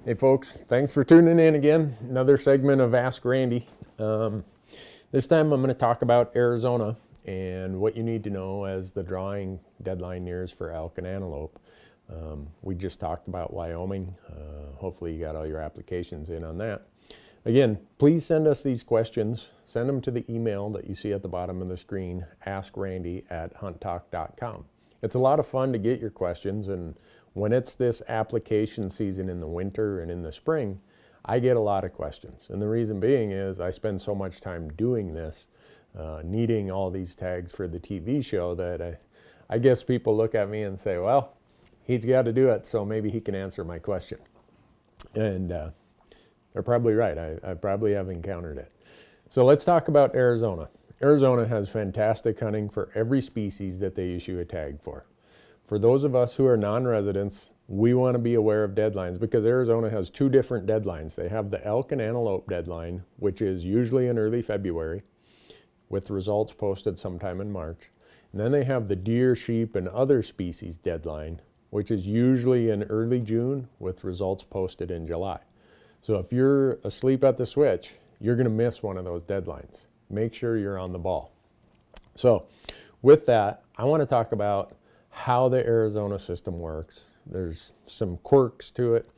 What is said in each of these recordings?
Hey folks, thanks for tuning in again. Another segment of Ask Randy. This time I'm going to talk about Arizona and what you need to know as the drawing deadline nears for elk and antelope. We just talked about Wyoming. Hopefully you got all your applications in on that. Again, please send us these questions. Send them to the email that you see at the bottom of the screen, askrandy@hunttalk.com. It's a lot of fun to get your questions, and when it's this application season in the winter and in the spring, I get a lot of questions. And the reason being is I spend so much time doing this, needing all these tags for the TV show that I guess people look at me and say, well, he's got to do it, so maybe he can answer my question. And they're probably right. I probably have encountered it. So let's talk about Arizona. Arizona has fantastic hunting for every species that they issue a tag for. For those of us who are non-residents, we want to be aware of deadlines because Arizona has two different deadlines. They have the elk and antelope deadline, which is usually in early February, with results posted sometime in March. And then they have the deer, sheep, and other species deadline, which is usually in early June, with results posted in July. So if you're asleep at the switch, you're going to miss one of those deadlines. Make sure you're on the ball. So with that, I want to talk about how the Arizona system works. There's some quirks to it,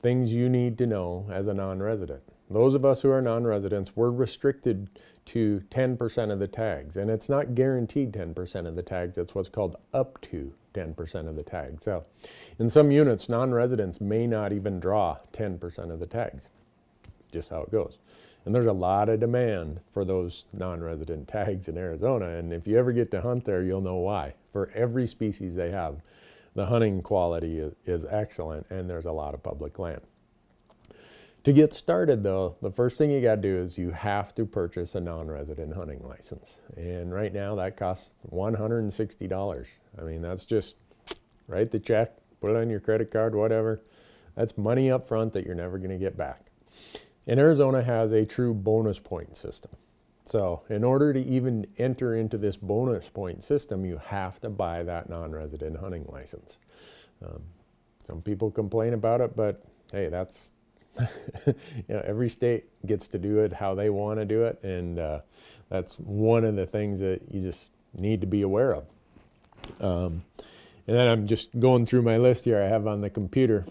things you need to know as a non-resident. Those of us who are non-residents, we're restricted to 10% of the tags, and it's not guaranteed 10% of the tags. It's what's called up to 10% of the tags. So in some units, non-residents may not even draw 10% of the tags. Just how it goes. And there's a lot of demand for those non-resident tags in Arizona, and if you ever get to hunt there, you'll know why. For every species they have, the hunting quality is excellent, and there's a lot of public land. To get started though, the first thing you got to do is you have to purchase a non-resident hunting license. And right now that costs $160. I mean, that's just write the check, put it on your credit card, whatever. That's money up front that you're never going to get back. And Arizona has a true bonus point system. So in order to even enter into this bonus point system, you have to buy that non-resident hunting license. Some people complain about it, but hey, that's, every state gets to do it how they want to do it. And that's one of the things that you just need to be aware of. And then I'm just going through my list here I have on the computer.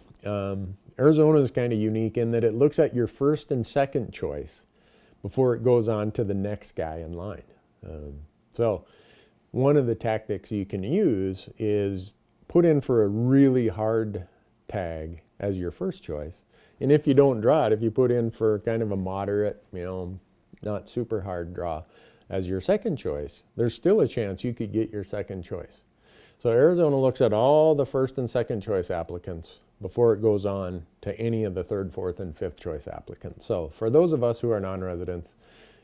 Arizona is kind of unique in that it looks at your first and second choice before it goes on to the next guy in line. So one of the tactics you can use is put in for a really hard tag as your first choice. And if you don't draw it, if you put in for kind of a moderate, not super hard draw as your second choice, there's still a chance you could get your second choice. So Arizona looks at all the first and second choice applicants before it goes on to any of the third, fourth, and fifth choice applicants. So for those of us who are non-residents,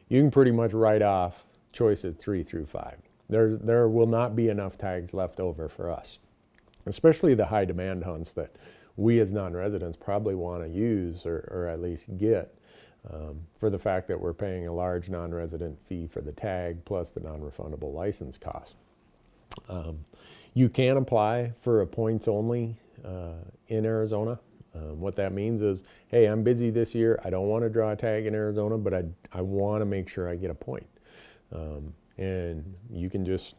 you can pretty much write off choices 3 through 5. There will not be enough tags left over for us, especially the high demand hunts that we as non-residents probably want to use or at least get for the fact that we're paying a large non-resident fee for the tag plus the non-refundable license cost. You can apply for a points only in Arizona. What that means is, hey, I'm busy this year. I don't want to draw a tag in Arizona, but I want to make sure I get a point. And you can just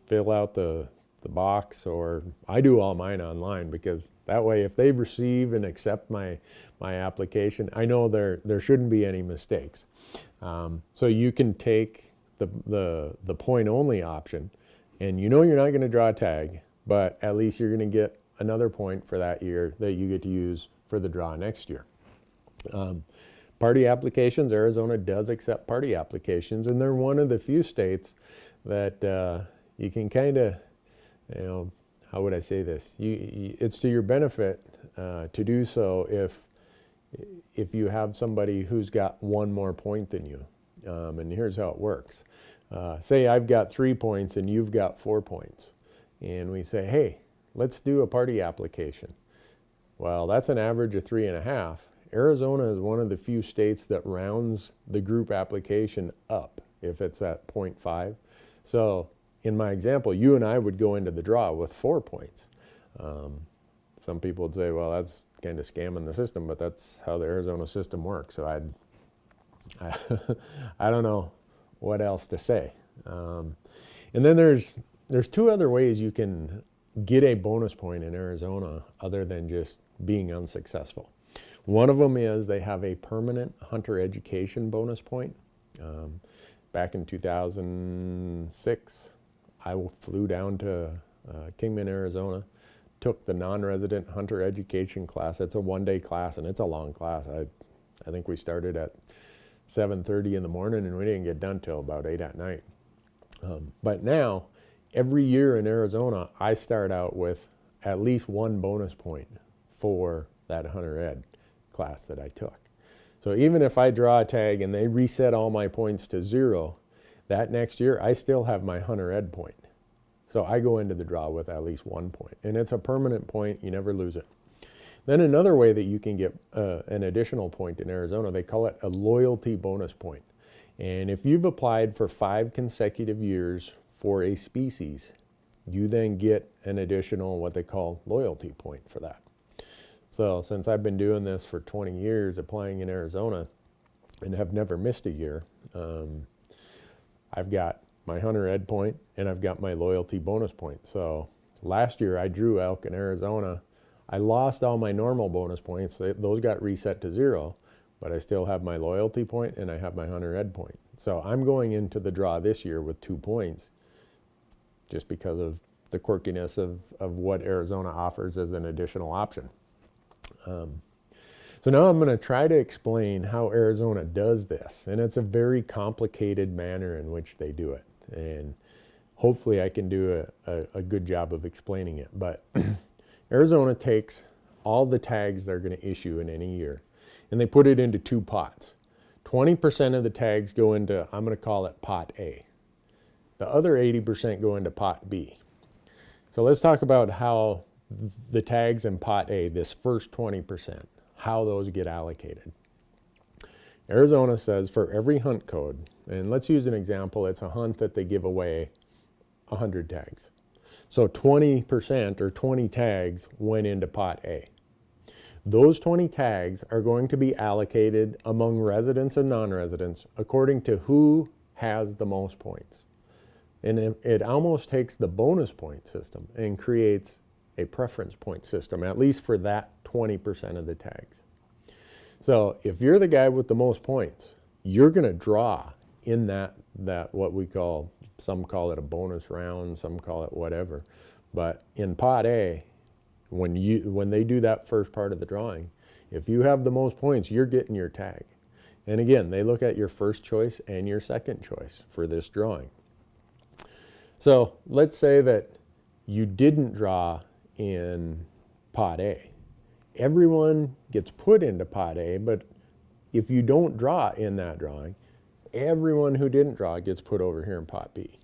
fill out the box, or I do all mine online because that way if they receive and accept my application, I know there shouldn't be any mistakes. So you can take the point only option, and you're not going to draw a tag, but at least you're going to get another point for that year that you get to use for the draw next year. Party applications, Arizona does accept party applications, and they're one of the few states that you can kind of, how would I say this? It's to your benefit to do so if you have somebody who's got one more point than you. And here's how it works. Say I've got 3 points and you've got 4 points. And we say, hey, let's do a party application. Well, that's an average of 3.5. Arizona is one of the few states that rounds the group application up if it's at 0.5. So in my example, you and I would go into the draw with 4 points. some people would say, well, that's kind of scamming the system, but that's how the Arizona system works. So I don't know what else to say. And then there's two other ways you can get a bonus point in Arizona other than just being unsuccessful. One of them is they have a permanent hunter education bonus point. Back in 2006, I flew down to Kingman, Arizona, took the non-resident hunter education class. It's a one-day class, and it's a long class. I think we started at 7:30 in the morning, and we didn't get done till about 8 at night. But now, every year in Arizona, I start out with at least one bonus point for that hunter ed class that I took. So even if I draw a tag and they reset all my points to 0, that next year I still have my hunter ed point. So I go into the draw with at least 1 point. And it's a permanent point, you never lose it. Then another way that you can get an additional point in Arizona, they call it a loyalty bonus point. And if you've applied for 5 consecutive years for a species, you then get an additional what they call loyalty point for that. So since I've been doing this for 20 years, applying in Arizona, and have never missed a year, I've got my hunter ed point and I've got my loyalty bonus point. So last year I drew elk in Arizona. I lost all my normal bonus points. Those got reset to 0, but I still have my loyalty point and I have my hunter ed point. So I'm going into the draw this year with 2 points just because of the quirkiness of what Arizona offers as an additional option. So now I'm going to try to explain how Arizona does this, and it's a very complicated manner in which they do it, and hopefully I can do a good job of explaining it. But Arizona takes all the tags they're going to issue in any year, and they put it into 2 pots. 20% of the tags go into, I'm going to call it pot A. The other 80% go into pot B. So let's talk about how the tags in pot A, this first 20%, how those get allocated. Arizona says for every hunt code, and let's use an example, it's a hunt that they give away 100 tags. So 20% or 20 tags went into pot A. Those 20 tags are going to be allocated among residents and non-residents according to who has the most points. And it almost takes the bonus point system and creates a preference point system, at least for that 20% of the tags. So if you're the guy with the most points, you're going to draw in that what we call, some call it a bonus round, some call it whatever. But in pot A, when they do that first part of the drawing, if you have the most points, you're getting your tag. And again, they look at your first choice and your second choice for this drawing. So let's say that you didn't draw in pot A. Everyone gets put into pot A, but if you don't draw in that drawing, everyone who didn't draw gets put over here in pot B.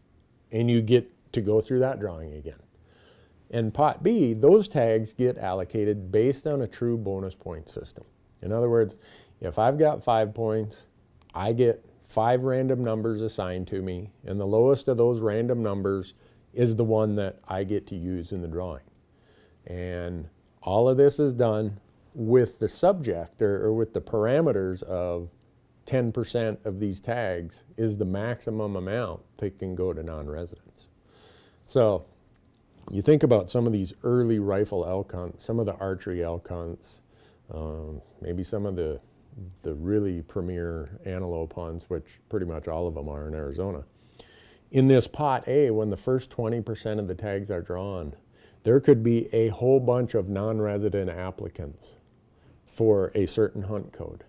And you get to go through that drawing again. In pot B, those tags get allocated based on a true bonus point system. In other words, if I've got 5 points, I get 5 random numbers assigned to me, and the lowest of those random numbers is the one that I get to use in the drawing. And all of this is done with the subject or with the parameters of 10% of these tags is the maximum amount that can go to non-residents. So you think about some of these early rifle elk hunts, some of the archery elk hunts, maybe some of the really premier antelope hunts, which pretty much all of them are in Arizona. In this pot A, when the first 20% of the tags are drawn, there could be a whole bunch of non-resident applicants for a certain hunt code.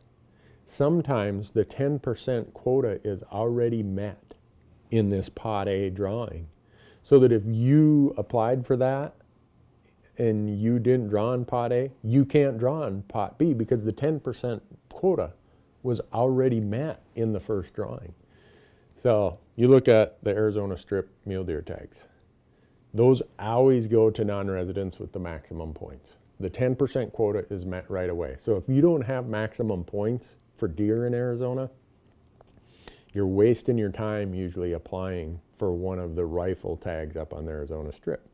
Sometimes the 10% quota is already met in this pot A drawing, so that if you applied for that and you didn't draw in pot A, you can't draw in pot B because the 10% quota was already met in the first drawing. So you look at the Arizona strip mule deer tags. Those always go to non-residents with the maximum points. The 10% quota is met right away. So if you don't have maximum points for deer in Arizona, you're wasting your time usually applying for one of the rifle tags up on the Arizona strip.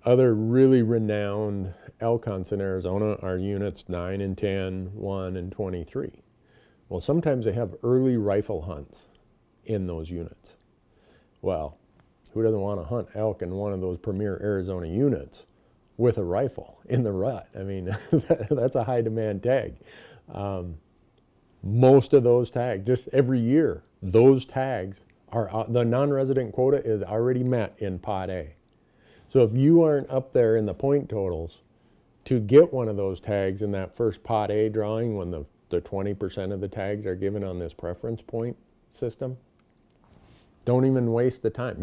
other really renowned elk hunts in Arizona are units 9 and 10, 1 and 23. Well, sometimes they have early rifle hunts in those units. Well, who doesn't want to hunt elk in one of those premier Arizona units with a rifle in the rut? I mean, that's a high demand tag. Most of those tags, just every year, those tags are, the non-resident quota is already met in Pot A. So if you aren't up there in the point totals to get one of those tags in that first Pot A drawing when the 20% of the tags are given on this preference point system, don't even waste the time.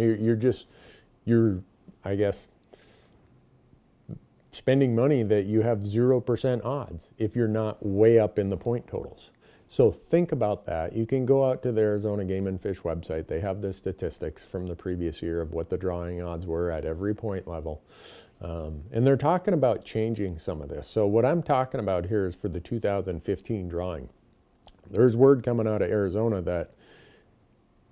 You're, I guess, spending money that you have 0% odds if you're not way up in the point totals. So think about that. You can go out to the Arizona Game and Fish website. They have the statistics from the previous year of what the drawing odds were at every point level. And they're talking about changing some of this. So what I'm talking about here is for the 2015 drawing. There's word coming out of Arizona that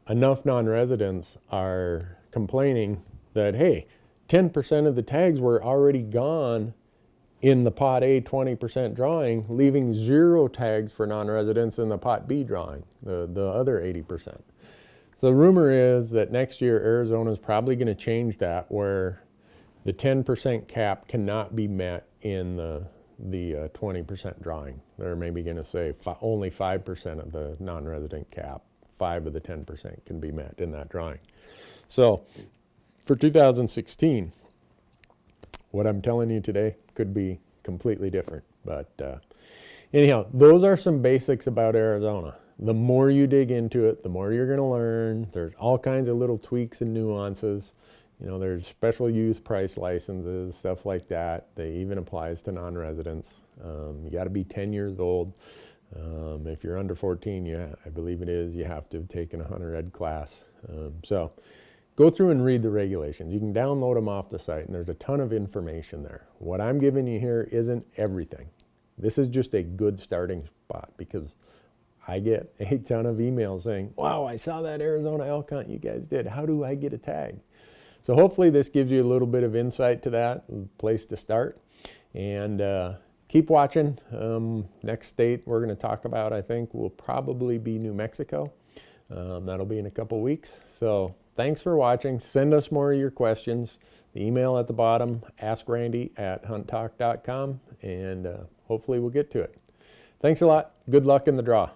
enough non-residents are complaining that, hey, 10% of the tags were already gone in the Pot A 20% drawing, leaving 0 tags for non-residents in the Pot B drawing, the other 80%. So the rumor is that next year Arizona is probably going to change that, where the 10% cap cannot be met in the 20% drawing. They're maybe going to say only 5% of the non-resident cap, 5 of the 10% can be met in that drawing. So for 2016, what I'm telling you today could be completely different. But anyhow, those are some basics about Arizona. The more you dig into it, the more you're going to learn. There's all kinds of little tweaks and nuances. You know, there's special use price licenses, stuff like that. They even applies to non-residents. You got to be 10 years old. If you're under 14, yeah, I believe it is, you have to have taken a hunter ed class. So go through and read the regulations. You can download them off the site, and there's a ton of information there. What I'm giving you here isn't everything. This is just a good starting spot, because I get a ton of emails saying, wow, I saw that Arizona elk hunt you guys did. How do I get a tag? So hopefully this gives you a little bit of insight to that, place to start. And keep watching. Next state we're going to talk about, I think, will probably be New Mexico. That'll be in a couple weeks. So thanks for watching. Send us more of your questions. The email at the bottom, askrandy@hunttalk.com, and hopefully we'll get to it. Thanks a lot. Good luck in the draw.